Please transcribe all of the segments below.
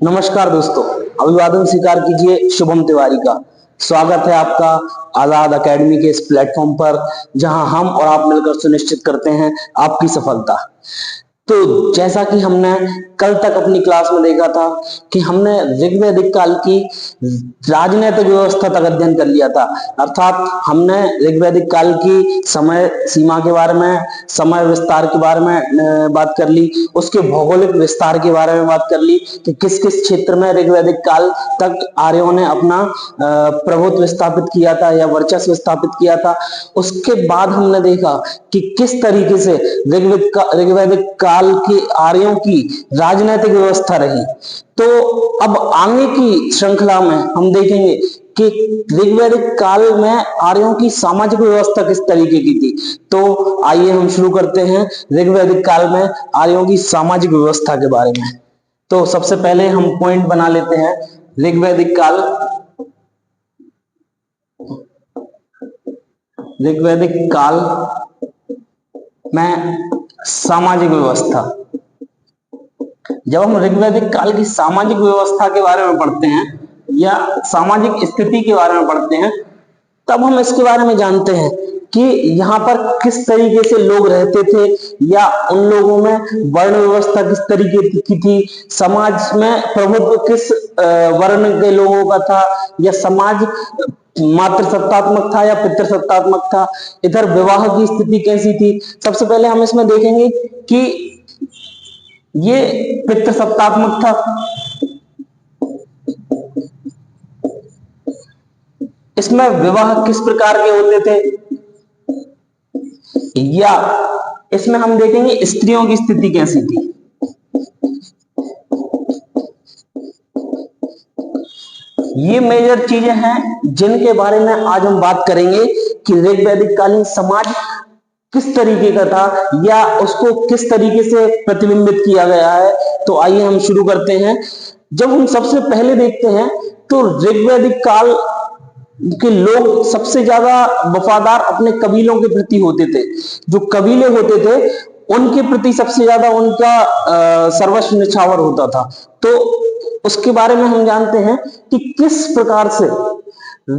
नमस्कार दोस्तों, अभिवादन स्वीकार कीजिए शुभम तिवारी का। स्वागत है आपका आजाद एकेडमी के इस प्लेटफॉर्म पर, जहां हम और आप मिलकर सुनिश्चित करते हैं आपकी सफलता। तो जैसा कि हमने कल तक अपनी क्लास में देखा था कि हमने ऋग्वैदिक काल की राजनीतिक व्यवस्था तक अध्ययन कर लिया था। अर्थात हमने ऋग्वैदिक काल की समय सीमा के बारे में, समय विस्तार के बारे में बात कर ली, उसके भौगोलिक विस्तार के बारे में बात कर ली कि किस किस क्षेत्र में ऋग्वैदिक काल तक आर्यों ने अपना प्रभुत्व स्थापित किया था या वर्चस्व स्थापित किया था। उसके बाद हमने देखा कि किस तरीके से ऋग्वैदिक काल के आर्यों की राजनीतिक व्यवस्था रही। तो अब आगे की श्रृंखला में हम देखेंगे कि ऋग्वैदिक काल में आर्यों की सामाजिक व्यवस्था किस तरीके की थी। तो आइए हम शुरू करते हैं ऋग्वैदिक काल में आर्यों की सामाजिक व्यवस्था के बारे में। तो सबसे पहले हम पॉइंट बना लेते हैं ऋग्वैदिक काल में सामाजिक व्यवस्था। जब हम ऋग्वैदिक काल की सामाजिक व्यवस्था के बारे में पढ़ते हैं या सामाजिक स्थिति के बारे में पढ़ते हैं, तब हम इसके बारे में जानते हैं कि यहाँ पर किस तरीके से लोग रहते थे या उन लोगों में वर्ण व्यवस्था किस तरीके की थी, समाज में प्रभुत्व किस वर्ण के लोगों का था, या समाज मातृ सत्तात्मक था या पितृ सत्तात्मक था, इधर विवाह की स्थिति कैसी थी। सबसे पहले हम इसमें देखेंगे कि ये पितृ सत्तात्मक था। इसमें विवाह किस प्रकार के होते थे, या इसमें हम देखेंगे स्त्रियों की स्थिति कैसी थी। ये मेजर चीजें हैं जिनके बारे में आज हम बात करेंगे कि ऋग्वैदिक कालीन समाज किस तरीके का था या उसको किस तरीके से प्रतिबिंबित किया गया है। तो आइए हम शुरू करते हैं। जब हम सबसे पहले देखते हैं तो ऋग्वैदिक काल के लोग सबसे ज्यादा वफादार अपने कबीलों के प्रति होते थे। जो कबीले होते थे उनके प्रति सबसे ज्यादा उनका सर्वस्व निछावर होता था। तो उसके बारे में हम जानते हैं कि किस प्रकार से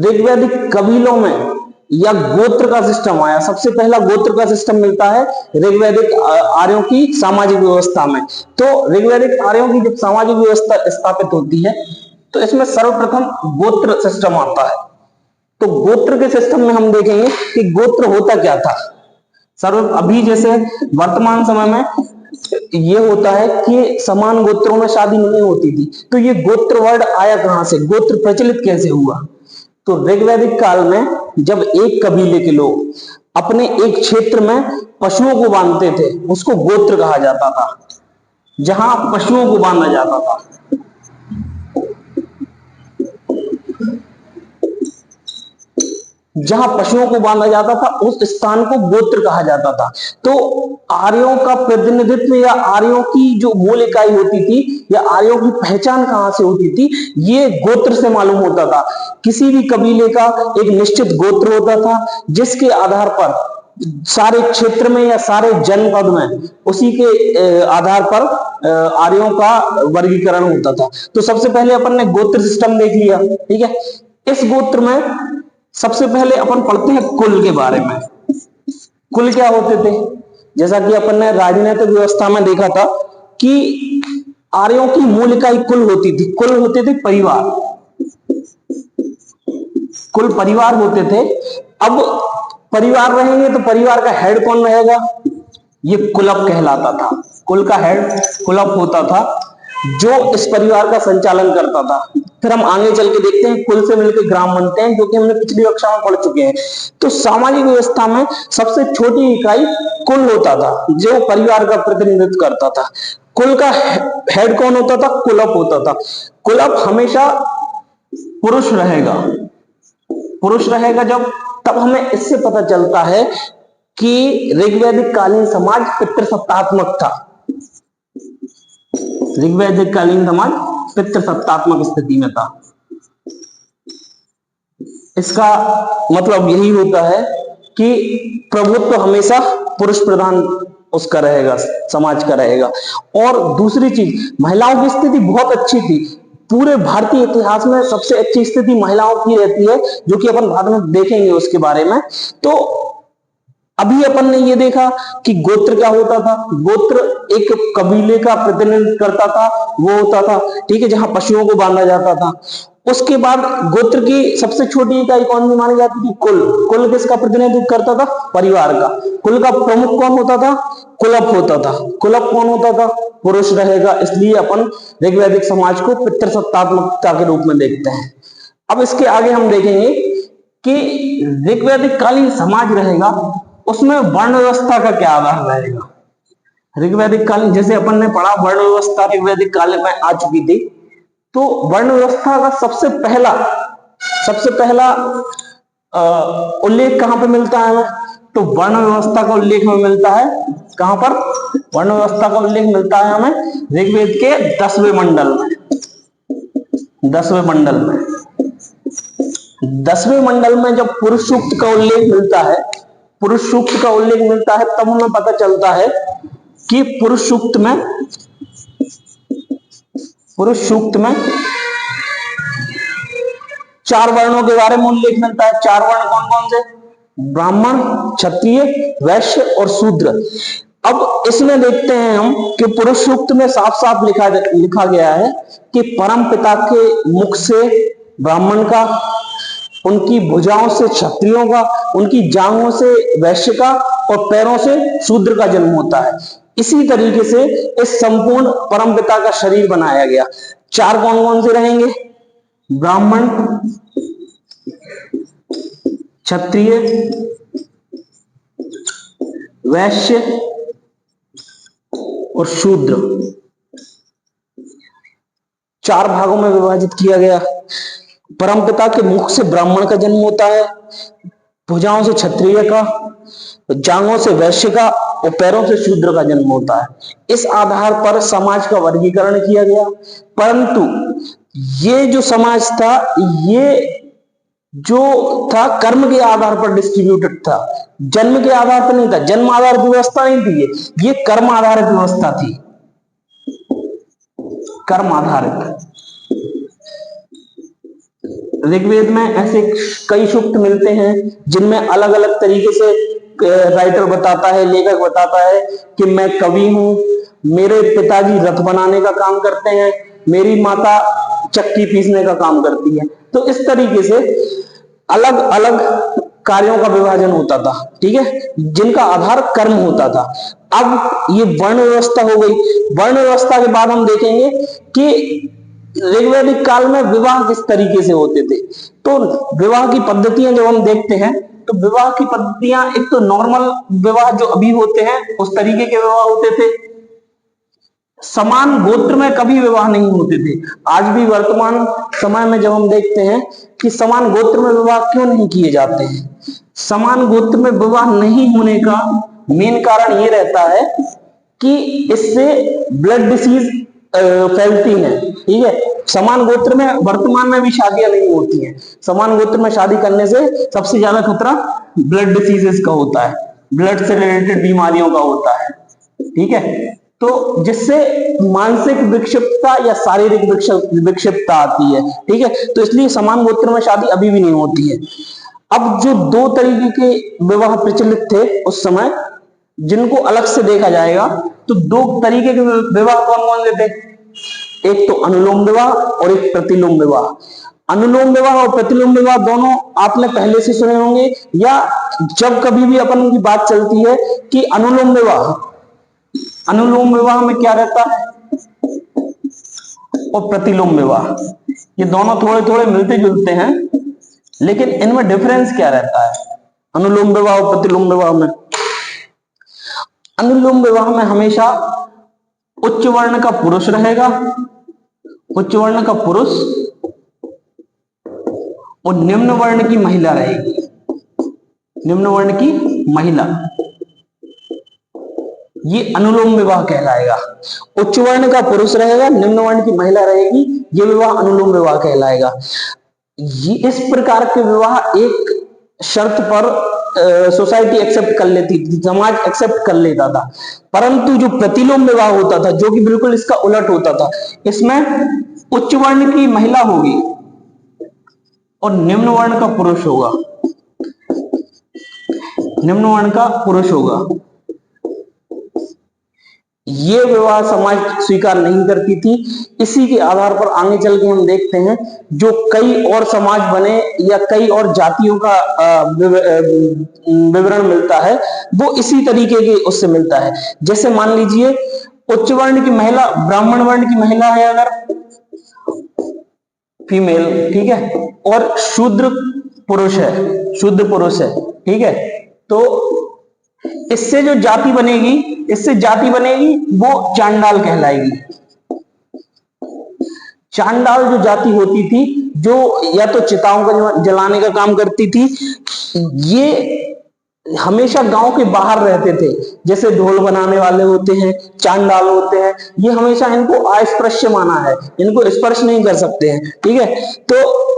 ऋग्वैदिक कबीलों में या गोत्र का सिस्टम आया। सबसे पहला गोत्र का सिस्टम मिलता है ऋग्वैदिक आर्यों की सामाजिक व्यवस्था में। तो ऋग्वैदिक आर्यों की जब सामाजिक व्यवस्था स्थापित होती है तो इसमें सर्वप्रथम गोत्र सिस्टम आता है। तो गोत्र के सिस्टम में हम देखेंगे कि गोत्र होता क्या था। अभी जैसे वर्तमान समय में ये होता है कि समान गोत्रों में शादी नहीं होती थी, तो ये गोत्र वर्ड आया कहां से, गोत्र प्रचलित कैसे हुआ। तो ऋग्वैदिक काल में जब एक कबीले के लोग अपने एक क्षेत्र में पशुओं को बांधते थे, उसको गोत्र कहा जाता था। जहां पशुओं को बांधा जाता था, जहां पशुओं को बांधा जाता था उस स्थान को गोत्र कहा जाता था। तो आर्यों का प्रतिनिधित्व या आर्यों की जो मूल इकाई होती थी या आर्यों की पहचान कहां से होती थी, ये गोत्र से मालूम होता था। किसी भी कबीले का एक निश्चित गोत्र होता था जिसके आधार पर सारे क्षेत्र में या सारे जनपद में उसी के आधार पर आर्यों का वर्गीकरण होता था। तो सबसे पहले अपन ने गोत्र सिस्टम देख लिया, ठीक है। इस गोत्र में सबसे पहले अपन पढ़ते हैं कुल के बारे में। कुल क्या होते थे, जैसा कि अपन ने राजनीतिक व्यवस्था में देखा था कि आर्यों की मूल इकाई कुल होती थी। कुल होते थे परिवार, कुल परिवार होते थे। अब परिवार रहेंगे तो परिवार का हेड कौन रहेगा, ये कुलप कहलाता था। कुल का हेड कुलप होता था जो इस परिवार का संचालन करता था। फिर हम आगे चल के देखते हैं कुल से मिलकर ग्राम बनते हैं, जो कि हमने पिछली कक्षा में पढ़ चुके हैं। तो सामाजिक व्यवस्था में सबसे छोटी इकाई कुल होता था जो परिवार का प्रतिनिधित्व करता था। कुल का हेड कौन होता था, कुलप होता था। कुलप हमेशा पुरुष रहेगा। पुरुष रहेगा जब, तब हमें इससे पता चलता है कि ऋग्वैदिक कालीन समाज पितृसत्तात्मक था। ऋग्वैदिक कालीन समाज पितृसत्तात्मक स्थिति में था। इसका मतलब यही होता है कि प्रभुत्व हमेशा पुरुष प्रधान उसका रहेगा, समाज का रहेगा। और दूसरी चीज, महिलाओं की स्थिति बहुत अच्छी थी। पूरे भारतीय इतिहास में सबसे अच्छी स्थिति महिलाओं की रहती है, जो कि अपन बाद में देखेंगे उसके बारे में। तो अभी अपन ने ये देखा कि गोत्र क्या होता था। गोत्र एक कबीले का प्रतिनिधित्व करता था, वो होता था, ठीक है, जहां पशुओं को बांधा जाता था। उसके बाद गोत्र की सबसे छोटी इकाई कौन सी मानी जाती थी? कुल। कुल किसका प्रतिनिधित्व करता था? परिवार का। कुल का प्रमुख कौन होता था? कुलप होता था। कुलप कौन होता था? पुरुष रहेगा। इसलिए अपन ऋग्वैदिक समाज को पितृसत्तात्मकता के रूप में देखते हैं। अब इसके आगे हम देखेंगे कि ऋग्वैदिक कालीन समाज रहेगा, उसमें वर्ण व्यवस्था का क्या आधार रहेगा। ऋग्वैदिक कालीन, जैसे अपन ने पढ़ा, वर्ण व्यवस्था ऋग्वैदिक काल में आ चुकी थी। तो वर्ण व्यवस्था का सबसे पहला उल्लेख कहां पे मिलता है हमें? तो वर्ण व्यवस्था का उल्लेख हमें मिलता है कहां पर? वर्ण व्यवस्था का उल्लेख मिलता है हमें ऋग्वेद के 10वें मंडल में। 10वें मंडल में 10वें मंडल में जब पुरुष सूक्त का उल्लेख मिलता है, पुरुष सूक्त का उल्लेख मिलता है, तब हमें पता चलता है कि पुरुष सूक्त में 4 वर्णों के बारे में उल्लेख मिलता है। 4 वर्ण कौन कौन से? ब्राह्मण, क्षत्रिय, वैश्य और शूद्र। अब इसमें देखते हैं हम कि पुरुष सूक्त में साफ साफ लिखा गया है कि परम पिता के मुख से ब्राह्मण का, उनकी भुजाओं से क्षत्रियों का, उनकी जांघों से वैश्य का और पैरों से शूद्र का जन्म होता है। इसी तरीके से इस संपूर्ण परमपिता का शरीर बनाया गया। 4 कौन कौन से रहेंगे? ब्राह्मण, क्षत्रिय, वैश्य और शूद्र। 4 भागों में विभाजित किया गया। परमपिता के मुख से ब्राह्मण का जन्म होता है, भुजाओं से क्षत्रिय का, जांघों से वैश्य का और पैरों से शूद्र का जन्म होता है। इस आधार पर समाज का वर्गीकरण किया गया। परंतु ये जो समाज था, ये जो था कर्म के आधार पर डिस्ट्रीब्यूटेड था, जन्म के आधार पर नहीं था। जन्म आधारित व्यवस्था नहीं थी, ये कर्म आधारित व्यवस्था थी। कर्म आधारित। ऋग्वेद में ऐसे कई सूक्त मिलते हैं जिनमें अलग अलग तरीके से राइटर बताता है, लेखक बताता है कि मैं कवि हूं, मेरे पिताजी रथ बनाने का काम करते हैं, मेरी माता चक्की पीसने का काम करती है। तो इस तरीके से अलग अलग कार्यों का विभाजन होता था, ठीक है, जिनका आधार कर्म होता था। अब ये वर्ण व्यवस्था हो गई। वर्ण व्यवस्था के बाद हम देखेंगे कि ऋग्वैदिक काल में विवाह किस तरीके से होते थे। तो विवाह की पद्धतियां जब हम देखते हैं, तो विवाह की पद्धतियां, एक तो नॉर्मल विवाह जो अभी होते हैं उस तरीके के विवाह होते थे। समान गोत्र में कभी विवाह नहीं होते थे। आज भी वर्तमान समय में जब हम देखते हैं कि समान गोत्र में विवाह क्यों नहीं किए जाते हैं, समान गोत्र में विवाह नहीं होने का मेन कारण ये रहता है कि इससे ब्लड डिसीज फैलती है, ठीक है। समान गोत्र में वर्तमान में भी शादियां नहीं होती हैं। समान गोत्र में शादी करने से सबसे ज्यादा खतरा ब्लड डिसीजेस का होता है, ब्लड से रिलेटेड बीमारियों का होता है, ठीक है। तो जिससे मानसिक विक्षिप्तता या शारीरिक विक्षिप्तता आती है, ठीक है। तो इसलिए समान गोत्र में शादी अभी भी नहीं होती है। अब जो 2 तरीके के विवाह प्रचलित थे उस समय, जिनको अलग से देखा जाएगा, तो 2 तरीके के विवाह कौन कौन से थे? एक तो अनुलोम विवाह और एक प्रतिलोम विवाह। अनुलोम विवाह और प्रतिलोम विवाह दोनों आपने पहले से सुने होंगे, या जब कभी भी अपन की बात चलती है कि अनुलोम विवाह में क्या रहता है और प्रतिलोम विवाह, ये दोनों थोड़े थोड़े मिलते जुलते हैं, लेकिन इनमें डिफरेंस क्या रहता है अनुलोम विवाह और प्रतिलोम विवाह में? अनुलोम विवाह में हमेशा उच्च वर्ण का पुरुष रहेगा, उच्च वर्ण का पुरुष, और निम्न वर्ण की महिला रहेगी, निम्न वर्ण की महिला। ये अनुलोम विवाह कहलाएगा। उच्च वर्ण का पुरुष रहेगा, निम्न वर्ण की महिला रहेगी, ये विवाह अनुलोम विवाह कहलाएगा। ये इस प्रकार के विवाह एक शर्त पर सोसाइटी एक्सेप्ट कर लेती थी, समाज एक्सेप्ट कर लेता था। परंतु जो प्रतिलोम विवाह होता था, जो कि बिल्कुल इसका उलट होता था, इसमें उच्च वर्ण की महिला होगी और निम्न वर्ण का पुरुष होगा, निम्न वर्ण का पुरुष होगा। ये विवाह समाज स्वीकार नहीं करती थी। इसी के आधार पर आगे चल के हम देखते हैं जो कई और समाज बने या कई और जातियों का विवरण मिलता है, वो इसी तरीके के उससे मिलता है। जैसे मान लीजिए उच्च वर्ण की महिला ब्राह्मण वर्ण की महिला है अगर, फीमेल, ठीक है, और शूद्र पुरुष है, शूद्र पुरुष है, ठीक है, तो इससे जो जाति बनेगी, इससे जाति बनेगी वो चांडाल कहलाएगी। चांडाल जो जाति होती थी, जो या तो चिताओं को जलाने का काम करती थी, ये हमेशा गांव के बाहर रहते थे। जैसे ढोल बनाने वाले होते हैं, चांडाल होते हैं, ये हमेशा इनको अस्पृश्य माना है, इनको स्पर्श नहीं कर सकते हैं, ठीक है। तो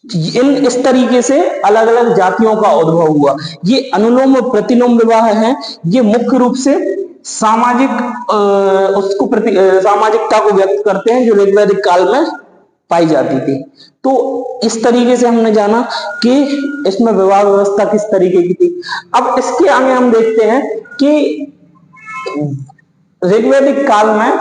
इस तरीके से अलग अलग जातियों का उद्भव हुआ। ये अनुलोम और प्रतिलोम विवाह है, ये मुख्य रूप से सामाजिक सामाजिकता को व्यक्त करते हैं, जो ऋग्वैदिक काल में पाई जाती थी। तो इस तरीके से हमने जाना कि इसमें विवाह व्यवस्था किस तरीके की थी। अब इसके आगे हम देखते हैं कि ऋग्वैदिक काल में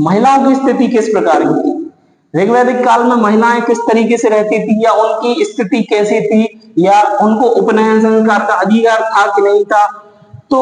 महिलाओं की स्थिति किस प्रकार की थी। ऋग्वैदिक काल में महिलाएं किस तरीके से रहती थी, या उनकी स्थिति कैसी थी, या उनको उपनयन संस्कार का अधिकार था कि नहीं था। तो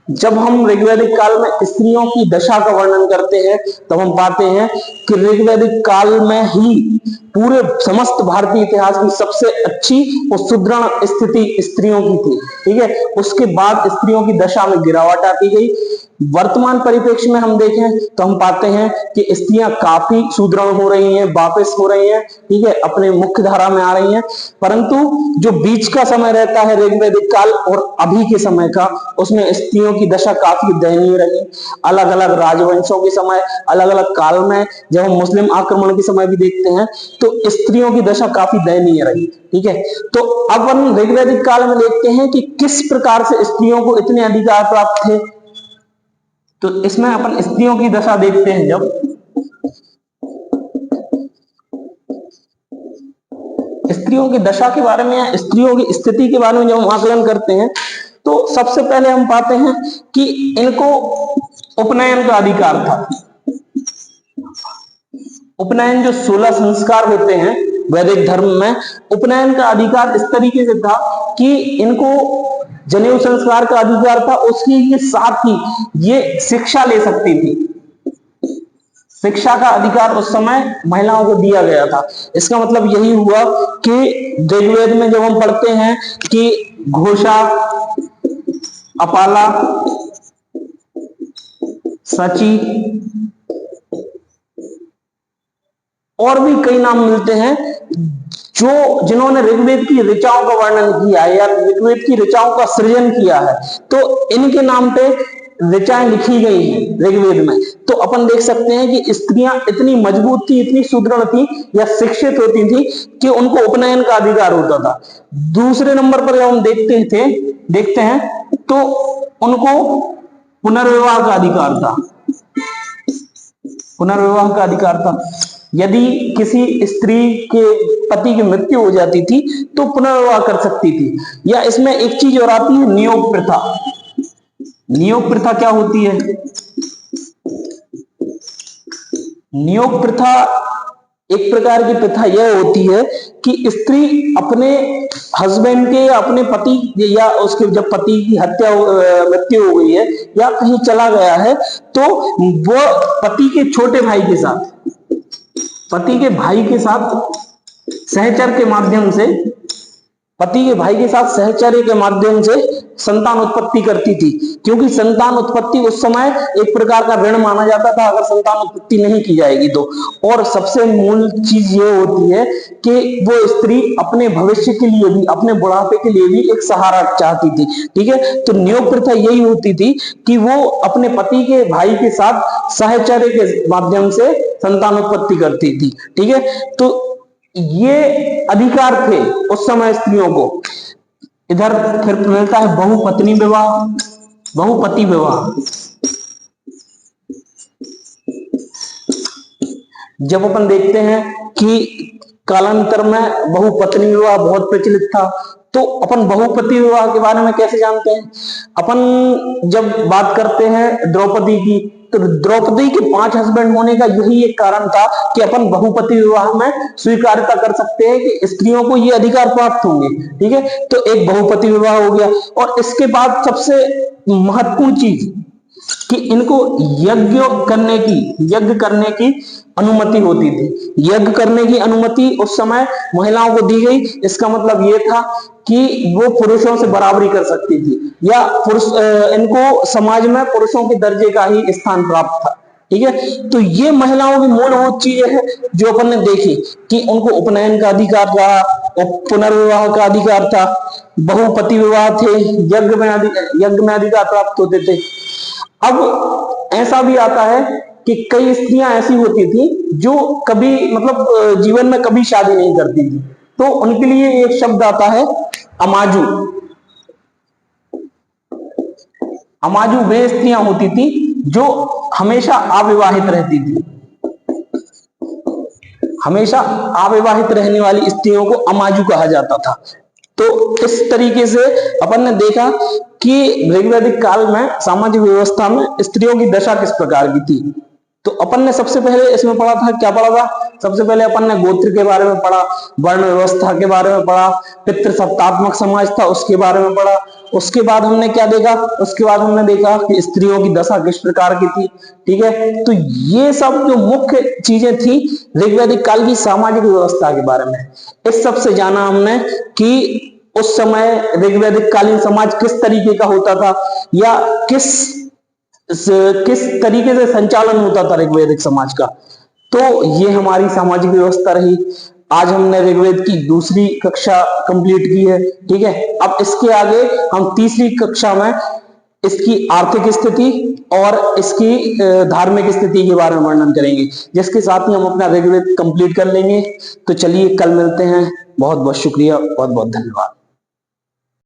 जब हम ऋग्वैदिक काल में स्त्रियों की दशा का वर्णन करते हैं, तब हम पाते हैं कि ऋग्वैदिक काल में ही पूरे समस्त भारतीय इतिहास की सबसे अच्छी और सुदृढ़ स्थिति स्त्रियों की थी, ठीक है। उसके बाद स्त्रियों की दशा में गिरावट आती गई। वर्तमान परिप्रेक्ष्य में हम देखें तो हम पाते हैं कि स्त्रियां काफी सुदृढ़ हो रही हैं, वापस हो रही हैं, ठीक है, अपने मुख्य धारा में आ रही हैं। परंतु जो बीच का समय रहता है ऋग्वैदिक काल और अभी के समय का, उसमें स्त्रियों की दशा काफी दयनीय रही। अलग अलग राजवंशों के समय, अलग अलग काल में, जब हम मुस्लिम आक्रमण के समय भी देखते हैं तो स्त्रियों की दशा काफी दयनीय रही, ठीक है। तो अब हम ऋग्वैदिक काल में देखते हैं कि किस प्रकार से स्त्रियों को इतने अधिकार प्राप्त थे। तो इसमें अपन स्त्रियों की दशा देखते हैं। जब स्त्रियों की दशा के बारे में या स्त्रियों की स्थिति के बारे में जब हम आकलन करते हैं, तो सबसे पहले हम पाते हैं कि इनको उपनयन का अधिकार था। उपनयन जो 16 संस्कार होते हैं वैदिक धर्म में, उपनयन का अधिकार इस तरीके से था कि इनको जनेऊ संस्कार का अधिकार था, उसके साथ ही ये शिक्षा ले सकती थी। शिक्षा का अधिकार उस समय महिलाओं को दिया गया था। इसका मतलब यही हुआ कि ऋग्वेद में जब हम पढ़ते हैं कि घोषा, अपाला, सची और भी कई नाम मिलते हैं जो जिन्होंने ऋग्वेद की ऋचाओं का वर्णन किया है या ऋग्वेद की ऋचाओं का सृजन किया है, तो इनके नाम पे ऋचाएं लिखी गई हैं ऋग्वेद में। तो अपन देख सकते हैं कि स्त्रियां इतनी मजबूत थी, इतनी सुदृढ़ थी या शिक्षित होती थी कि उनको उपनयन का अधिकार होता था। दूसरे नंबर पर जब हम देखते हैं तो उनको पुनर्विवाह का अधिकार था। पुनर्विवाह का अधिकार था। यदि किसी स्त्री के पति की मृत्यु हो जाती थी तो पुनर्विवाह कर सकती थी। या इसमें एक चीज और आती है, नियोग प्रथा। नियोग प्रथा क्या होती है? नियोग प्रथा एक प्रकार की प्रथा यह होती है कि स्त्री अपने हस्बैंड के या अपने पति या उसके जब पति की मृत्यु हो गई है या कहीं चला गया है, तो वो पति के छोटे भाई के साथ, पति के भाई के साथ सहचर के माध्यम से, पति के भाई के साथ सहचर्य के माध्यम से संतान उत्पत्ति करती थी। क्योंकि संतान उत्पत्ति उस समय एक प्रकार का ऋण माना जाता था अगर संतान उत्पत्ति नहीं की जाएगी तो। और सबसे मूल चीज ये होती है कि वो स्त्री अपने भविष्य के लिए भी, अपने बुढ़ापे के लिए भी एक सहारा चाहती थी, ठीक है। तो नियोग प्रथा यही होती थी कि वो अपने पति के भाई के साथ सहचर्य के माध्यम से संतान उत्पत्ति करती थी, ठीक है। तो ये अधिकार थे उस समय स्त्रियों को। इधर फिर मिलता है बहुपत्नी विवाह, बहुपति विवाह। जब अपन देखते हैं कि कालांतर में बहुपत्नी विवाह बहुत प्रचलित था, तो अपन बहुपति विवाह के बारे में कैसे जानते हैं? अपन जब बात करते हैं द्रौपदी की, तो द्रौपदी के 5 हस्बैंड होने का यही एक कारण था कि अपन बहुपति विवाह में स्वीकार्यता कर सकते हैं कि स्त्रियों को ये अधिकार प्राप्त होंगे। ठीक है, तो एक बहुपति विवाह हो गया। और इसके बाद सबसे महत्वपूर्ण चीज कि इनको यज्ञ करने की अनुमति होती थी। यज्ञ करने की अनुमति उस समय महिलाओं को दी गई। इसका मतलब ये था कि वो पुरुषों से बराबरी कर सकती थी, या पुरुष इनको समाज में पुरुषों के दर्जे का ही स्थान प्राप्त था। ठीक है, तो ये महिलाओं की मूलभूत चीजें हैं जो अपन ने देखी कि उनको उपनयन का अधिकार रहा, पुनर्विवाह का अधिकार था, बहुपति विवाह थे, यज्ञ में अधिकार प्राप्त होते थे। अब ऐसा भी आता है कि कई स्त्रियां ऐसी होती थी जो कभी मतलब जीवन में कभी शादी नहीं करती थी, तो उनके लिए एक शब्द आता है अमाजू। अमाजू वे स्त्रियां होती थी जो हमेशा अविवाहित रहती थी। हमेशा अविवाहित रहने वाली स्त्रियों को अमाजू कहा जाता था। तो इस तरीके से अपन ने देखा कि ऋग्वैदिक काल में सामाजिक व्यवस्था में स्त्रियों की दशा किस प्रकार की थी। तो अपन ने सबसे पहले इसमें पढ़ा था, क्या पढ़ा था? सबसे पहले अपन ने गोत्र के बारे में पढ़ा, वर्ण व्यवस्था के बारे में पढ़ा, पितृ सत्तात्मक समाज था उसके बारे में पढ़ा। उसके बाद हमने क्या देखा? उसके बाद हमने देखा कि स्त्रियों की दशा किस प्रकार की थी। ठीक है, तो ये सब जो मुख्य चीजें थी ऋग्वैदिक काल की सामाजिक व्यवस्था के बारे में। इस सब से जाना हमने कि उस समय ऋग्वैदिक कालीन समाज किस तरीके का होता था, या किस तरीके से संचालन होता था ऋग्वैदिक समाज का। तो ये हमारी सामाजिक व्यवस्था रही। आज हमने ऋग्वेद की दूसरी कक्षा कंप्लीट की है। ठीक है, अब इसके आगे हम तीसरी कक्षा में इसकी आर्थिक स्थिति और इसकी धार्मिक स्थिति के बारे में वर्णन करेंगे, जिसके साथ ही हम अपना ऋग्वेद कंप्लीट कर लेंगे। तो चलिए कल मिलते हैं। बहुत बहुत शुक्रिया, बहुत बहुत धन्यवाद।